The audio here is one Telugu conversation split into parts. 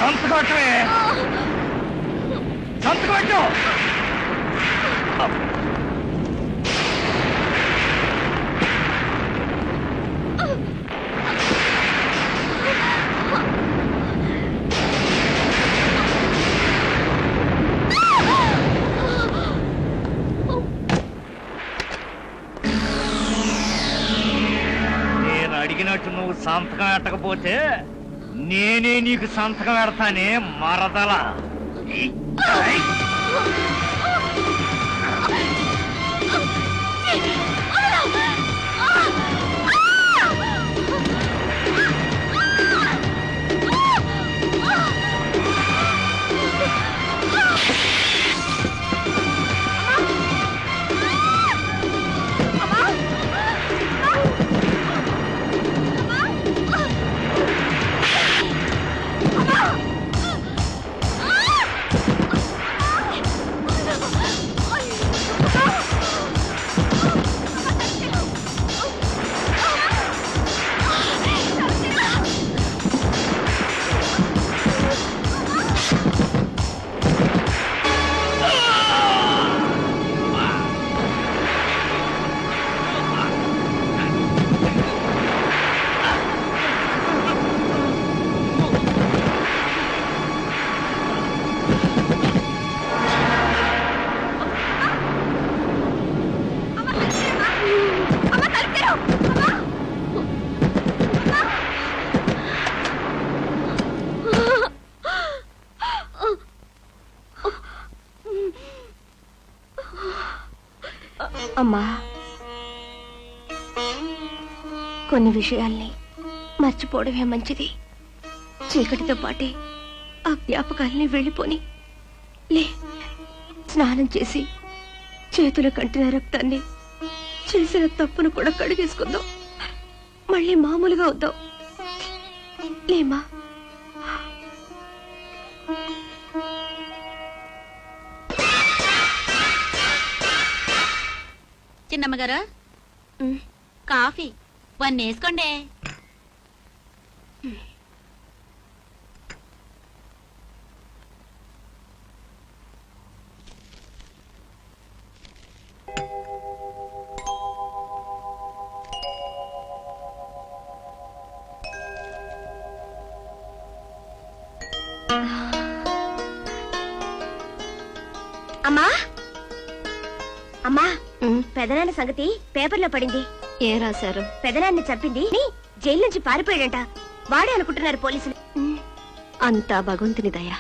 సంతకం నేను అడిగినట్టు నువ్వు సంతకం పెట్టకపోతే నేనే నీకు సంతకం పెడతానే మరదల. అమ్మా, కొన్ని విషయాల్ని మర్చిపోవడమే మంచిది. చీకటితో పాటే ఆ జ్ఞాపకాల్ని వెళ్ళిపోని లే. స్నానం చేసి చేతుల కంటిన రక్తాన్ని, చేసిన తప్పును కూడా కడిగేసుకుందాం. మళ్ళీ మామూలుగా వద్దాం లేమా. చిన్నమ్మగారు, కాఫీ వన్ వేసుకోండి. అమ్మా అమ్మా, పెదనాన్న సంగతి పేపర్లో పడింది. ఏం రాశారు? పెదనాన్ని చంపింది జైలు నుంచి పారిపోయాడంట. వాడే అనుకుంటున్నారు పోలీసులు. అంతా భగవంతుని దయ.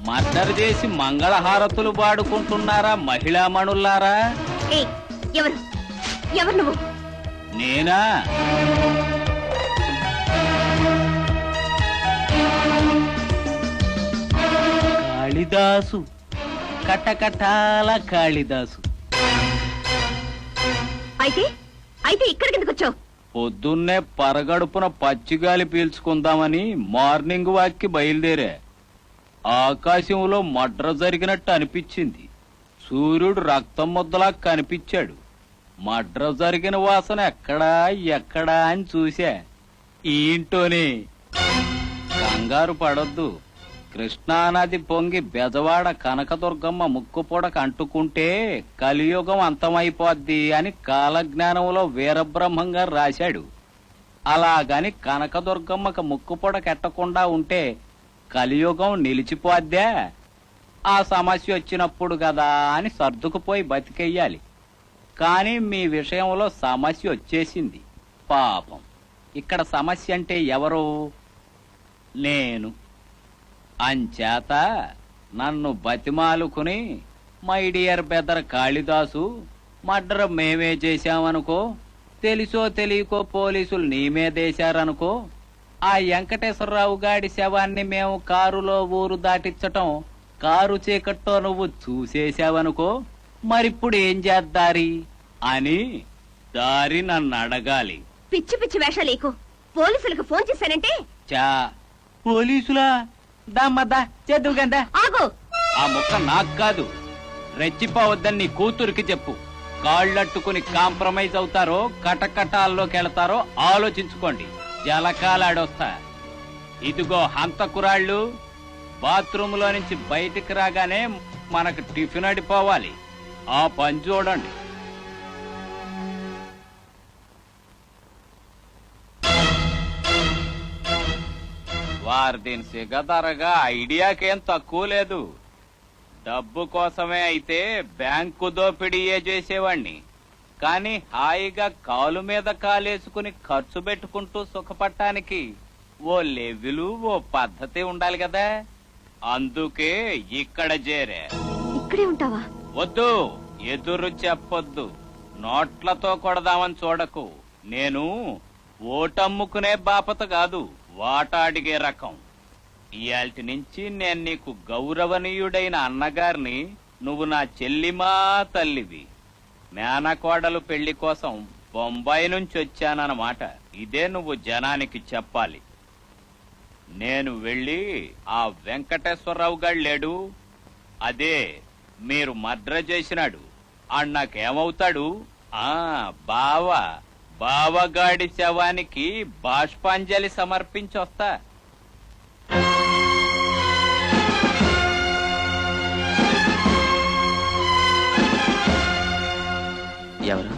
మర్డర్ చేసి మంగళహారతులు పాడుకుంటున్నారా మహిళామణుల్లారా? ఎవరు ఎవరు నువ్వు? నేనా? కాళిదాసు, కటకటాల కాళిదాసు. అయితే అయితే ఇక్కడికి ఎందుకు వచ్చావు? పొద్దున్నే పరగడుపున పచ్చిగాలి పీల్చుకుందామని మార్నింగ్ వాక్కి బయలుదేరా. ఆకాశంలో మడ్ర జరిగినట్టు అనిపించింది. సూర్యుడు రక్తం ముద్దలా కనిపించాడు. మడ్ర జరిగిన వాసన ఎక్కడా ఎక్కడా అని చూసా. ఏంటోని కంగారు పడొద్దు. కృష్ణానది పొంగి బెజవాడ కనకదుర్గమ్మ ముక్కుపొడక అంటుకుంటే కలియుగం అంతమైపోద్ది అని కాలజ్ఞానంలో వీరబ్రహ్మం గారు రాశాడు. అలాగని కనకదుర్గమ్మకు ముక్కుపొడక ఎట్టకుండా ఉంటే కలియుగం నిలిచిపోద్దా? ఆ సమస్య వచ్చినప్పుడు కదా అని సర్దుకుపోయి బతికెయ్యాలి. కానీ మీ విషయంలో సమస్య వచ్చేసింది. పాపం. ఇక్కడ సమస్య అంటే ఎవరు? నేను. అంచేత నన్ను బతిమాలుకుని మై డియర్ బెదర్ కాళిదాసు, మర్డర్ మేమే చేశామనుకో, తెలిసో తెలియకో పోలీసులు నీ మీదేశారనుకో, ఆ వెంకటేశ్వరరావు గాడి శవాన్ని మేము కారులో ఊరు దాటించటం కారు చీకట్లో నువ్వు చూసేశావనుకో, మరిప్పుడు ఏం చేద్దారి అని దారి నన్ను అడగాలి. పిచ్చి పిచ్చి వేషాలేకు. పోలీసులకు ఫోన్ చేశానంటే చా పోలీసులా? దమ్మద్దా చేద్దు గందా. ఆగు. ఆ ముక్క నాకు కాదు, రెచ్చిపోవద్దని నీ కూతురికి చెప్పు. కాళ్ళట్టుకుని కాంప్రమైజ్ అవుతారో కటకటాల్లోకి వెళతారో ఆలోచించుకోండి. జలకాలాడొస్తా. ఇదిగో హంతకురాళ్ళు, బాత్రూంలో నుంచి బయటికి రాగానే మనకు టిఫిన్ అడిపోవాలి. ఆ పని చూడండి. వారు దీని సిగదరగా ఐడియాకేం తక్కువ లేదు. డబ్బు కోసమే అయితే బ్యాంకు దోపిడీయే చేసేవాణ్ణి, కానీ హాయిగా కాలు మీద కాలేసుకుని ఖర్చు పెట్టుకుంటూ సుఖపడటానికి ఓ లెవెలు, ఓ పద్ధతి ఉండాలి కదా. అందుకే ఇక్కడ చేరే. ఇక్కడే ఉంటావా? వద్దు, ఎదురు చెప్పొద్దు. నోట్లతో కొడదామని చూడకు. నేను ఓటమ్ముకునే బాపత కాదు, వాటా అడిగే రకం. ఇయాల్టి నుంచి నేను నీకు గౌరవనీయుడైన అన్నగారిని, నువ్వు నా చెల్లిమా తల్లివి. మేనకోడలు పెళ్లి కోసం బొంబాయి నుంచి వచ్చానన్నమాట. ఇదే నువ్వు జనానికి చెప్పాలి. నేను వెళ్ళి ఆ వెంకటేశ్వరరావు గారు లేడు, అదే మీరు మర్డర్ చేసినాడు, అన్నాకేమవుతాడు? బావగాడి శవానికి బాష్పాంజలి సమర్పించొస్తా. ఎవరు?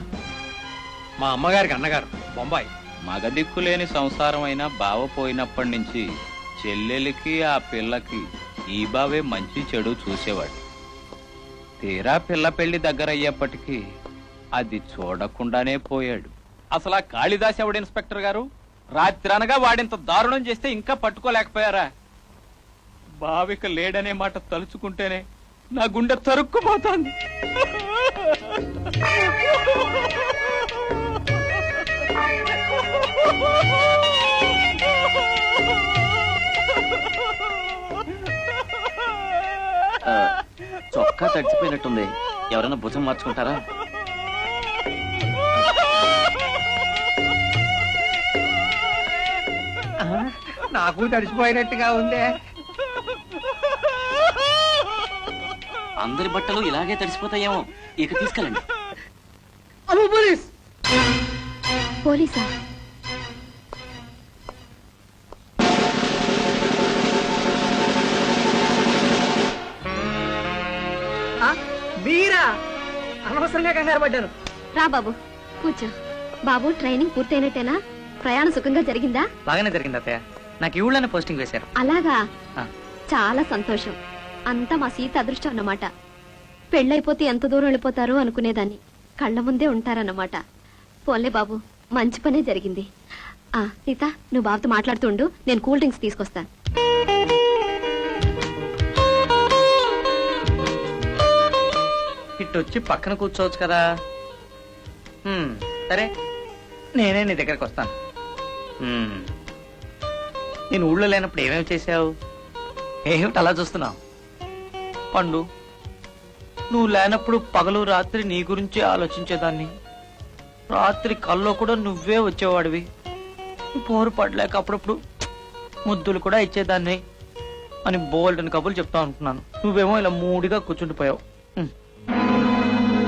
మా అమ్మగారికి అన్నగారు, బొంబాయి. మగదిక్కులేని సంసారం అయినా బావ పోయినప్పటి నుంచి చెల్లెలికి ఆ పిల్లకి ఈ బావే మంచి చెడు చూసేవాడు. తీరా పిల్ల పెళ్లి దగ్గర అయ్యేప్పటికీ అది చూడకుండానే పోయాడు. అసలు ఆ కాళిదాస్ ఎవడు ఇన్స్పెక్టర్ గారు? రాత్రనగా వాడింత దారుణం చేస్తే ఇంకా పట్టుకోలేకపోయారా? బావిక లేడనే మాట తలుచుకుంటేనే నా గుండె తరుక్కుపోతోంది. చొక్కా తడిచిపోయినట్టుంది, ఎవరైనా భుజం మార్చుకుంటారా? నాకు తడిసిపోయినట్టుగా ఉందే. అందరి బట్టలు ఇలాగే తడిసిపోతాయేమో, ఇక తీసుకెళ్ళండి. అమ్మో, పోలీస్! పోలీసా? మీరా? అనవసరంగా కంగారు పడ్డాను. రా బాబు, కూర్చో. బాబు, ట్రైనింగ్ పూర్తయినట్టేనా? ప్రయాణం సుఖంగా జరిగిందా? బాగానే జరిగింది అత్తయ్య. నాకు ఈ ఊళ్ళోనే పోస్టింగ్ వేశారు. అలాగా? ఆ. చాలా సంతోషం. అంతా మా సీత అదృష్టం అన్నమాట. పెళ్ళైపోతే ఎంత దూరం వెళ్ళిపోతారో అనుకునేదాన్ని, కళ్ళ ముందే ఉంటారన్నమాట. పోన్లే బాబు, మంచి పనే జరిగింది. సీత, నువ్వు బాబుతో మాట్లాడుతుండు, నేను కూల్ డ్రింక్స్ తీసుకొస్తాను. ఇటు వచ్చి పక్కన కూర్చోవచ్చు కదా. సరే, నేనే నీ దగ్గరకు వస్తాను. నేను ఊళ్ళో లేనప్పుడు ఏమేమి చేశావు? ఏమిటి అలా చూస్తున్నావు? పండు, నువ్వు లేనప్పుడు పగలు రాత్రి నీ గురించి ఆలోచించేదాన్ని. రాత్రి కల్లో కూడా నువ్వే వచ్చేవాడివి. పోరు పడలేక అప్పుడప్పుడు ముద్దులు కూడా ఇచ్చేదాన్ని అని బోల్డని కబుర్లు చెప్తా ఉంటున్నాను. నువ్వేమో ఇలా మూడిగా కూర్చుండిపోయావు.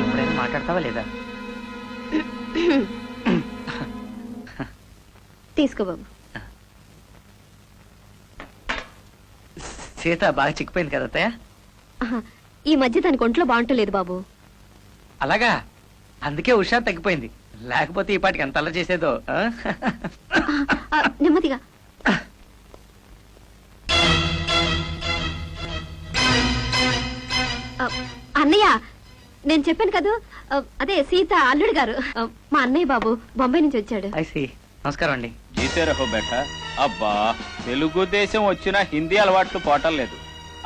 ఇప్పుడైనా మాట్లాడతావా లేదా? తీసుకో బాబు. సీత బాగా చిక్కిపోయింది కదా అత్తయ్య? ఈ మధ్య దానికి ఒంట్లో బాగుంటలేదు బాబు. అలాగా? అందుకే హుషారు తగ్గిపోయింది, లేకపోతే ఈ పాటికి ఎంత అలా చేసేదో. నెమ్మదిగా. అన్నయ్య, నేను చెప్పాను కదా, అదే సీత అల్లుడు గారు, మా అన్నయ్య బాబు బొంబాయి నుంచి వచ్చాడు. నమస్కారం అండి. జీతే రహో బేట. అబ్బా, తెలుగుదేశం వచ్చినా హిందీ అలవాట్లు పోవటం లేదు.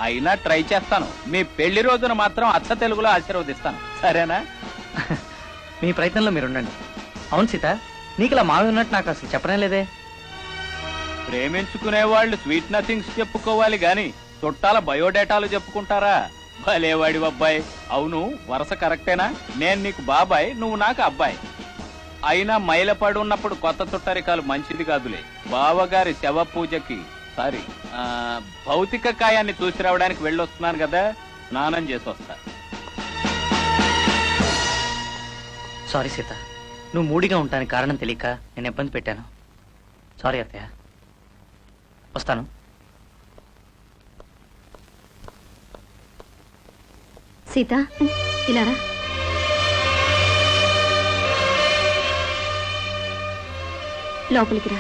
అయినా ట్రై చేస్తాను. మీ పెళ్లి రోజున మాత్రం అచ్చ తెలుగులో ఆశీర్వదిస్తాను, సరేనా? మీ ప్రయత్నంలో మీరు ఉండండి. అవును సీత, నీకు ఇలా మావి ఉన్నట్టు నాకు అసలు చెప్పనే లేదే. ప్రేమించుకునే వాళ్ళు స్వీట్ నథింగ్స్ చెప్పుకోవాలి గాని చుట్టాల బయోడేటాలు చెప్పుకుంటారా? భలేవాడి అబ్బాయి. అవును, వరుస కరెక్టేనా? నేను నీకు బాబాయ్, నువ్వు నాకు అబ్బాయి. అయినా మైలపడి ఉన్నప్పుడు కొత్త చుట్టరికాలు మంచిది కాదులే. బావగారి శవ పూజకి భౌతిక కాయాన్ని చూసి రావడానికి వెళ్ళొస్తున్నాను కదా, స్నానం చేసి వస్తా. సారీ సీత, నువ్వు మూడిగా ఉంటానికి కారణం తెలియక నేను ఇబ్బంది పెట్టాను. సారీ అత్తయ్య. వస్తాను. సీత ఇలా రా. లోపలికి రా.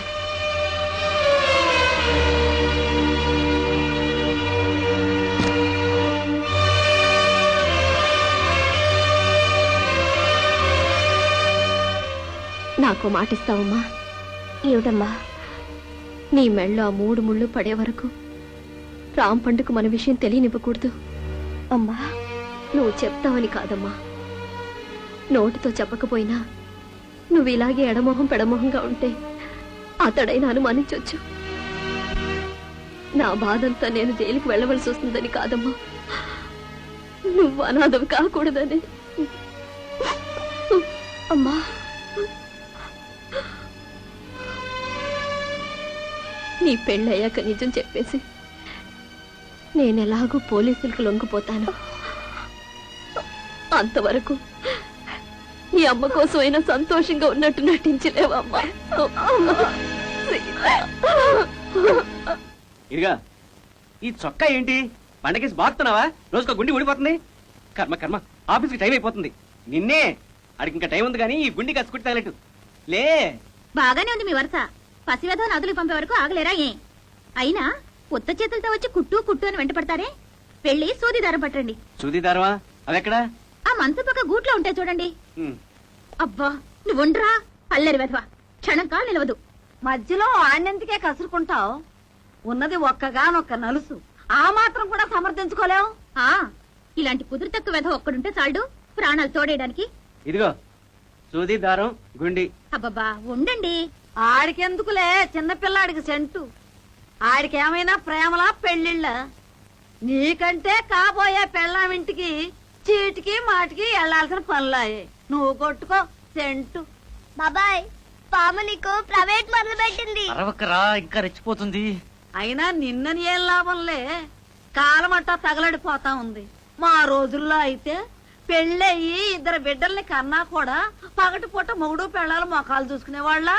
నాకు మాటిస్తావమ్మా? ఏమిటమ్మా? నీ మెళ్ళో ఆ 3 ముళ్ళు పడే వరకు రామ్ పండుకు మన విషయం తెలియనివ్వకూడదు. అమ్మా, నువ్వు చెప్తావని కాదమ్మా, నోటితో చెప్పకపోయినా నువ్వు ఇలాగే ఎడమొహం పెడమొహంగా ఉంటే అతడైనా అనుమానించొచ్చు. నా బాధంతా నేను జైలుకి వెళ్ళవలసి వస్తుందని కాదమ్మా, నువ్వు అనాథవి కాకూడదని. అమ్మా, నీ పెళ్ళయ్యాక నిజం చెప్పేసి నేనెలాగూ పోలీసులకు లొంగిపోతాను. అంతవరకు నీ అమ్మ కోసమైనా సంతోషంగా ఉన్నట్టు నటించలేవమ్మా. ఇదిగా ఈ చొక్కా ఏంటి? పండగేసి బాగుతున్నావా? రోజుకో గుండి ఊడిపోతుంది. కర్మ కర్మ, ఆఫీస్కి టైం అయిపోతుంది. నిన్నే అడిగి ఇంకా టైం ఉంది కానీ ఈ గుండి కసుకుట్టి తగలట్టు. లే, బాగానే ఉంది మీ వరుస. పసివేదో నదులు పంపే వరకు ఆగలేరా ఏ? అయినా ఉత్త చేతులతో వచ్చి కుట్టు కుట్టు అని వెంట పడతారే? వెళ్ళి సూది దారం పట్టండి. చూదిదారవా? అవెక్కడా? ఆ మంచం పక్క గూట్లో ఉంటాయి చూడండి. అబ్బా, నువ్వుండ్రా అల్లరి వెధవా, క్షణం కాలు నిలవదు. మధ్యలో ఆణ్యందుకే కసురుకుంటావు. ఉన్నది ఒక్కగానొక్క నలుసు, ఆ మాత్రం కూడా సమర్థించుకోలేవు. ఆ ఇలాంటి కుదురు తక్కువ వెధవ ఒక్కడుంటే చాలు ప్రాణాలు తోడేయడానికి. ఇదిగో సూది దారం గుండి. అబ్బబ్బా ఉండండి. ఆడికెందుకులే, చిన్నపిల్లాడికి సెంటు. ఆడికేమైనా ప్రేమలా పెళ్లిళ్ళ? నీకంటే కాబోయే పెళ్ళామింటికి చీటికి మాటికి వెళ్లాల్సిన పనులాయే. నువ్వు కొట్టుకో సెంటు. బాబాయ్, పాము నీకు ప్రైవేట్ మొదలు పెట్టింది. అరవకరా, ఇంకా రెచ్చిపోతుంది. అయినా నిన్నని ఏం లాభంలే, కాలమట్టా తగలడిపోతా ఉంది. మా రోజుల్లో అయితే పెళ్ళయి 2 బిడ్డల్ని కన్నా కూడా పగటిపూట మొగుడు పెళ్ళాలు మొఖాలు చూసుకునేవాళ్ళ.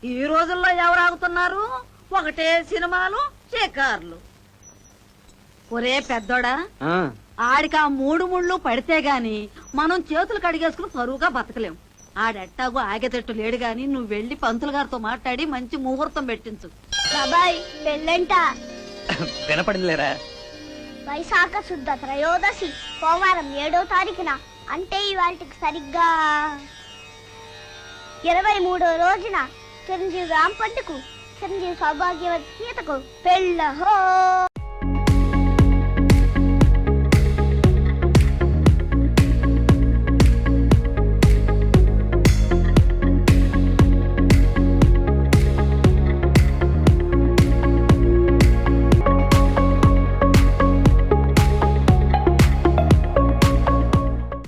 ఈ రోజుల్లో ఎవరు ఆగుతున్నారు? ఒకటే సినిమాలు, షికార్లు. ఒరే పెద్దోడా, ఆడికి ఆ 3 ముళ్ళు పడితే గాని మనం చేతులు కడిగేసుకుని పరువుగా బతకలేం. ఆడెట్టాగో ఆగేటట్టు లేడు గాని నువ్వు వెళ్లి పంతులు గారితో మాట్లాడి మంచి ముహూర్తం పెట్టించు. బాబాయ్, పెళ్ళంట వినపడిందిలేరా? వైశాఖ శుద్ధ త్రయోదశి సోమవారం 7వ తారీఖున, అంటే ఇవాళకి సరిగ్గా 23వ రోజున చిరంజీవి రాంపంటకు, చిరంజీవి సౌభాగ్యవతి సీతకు పెళ్ళహో.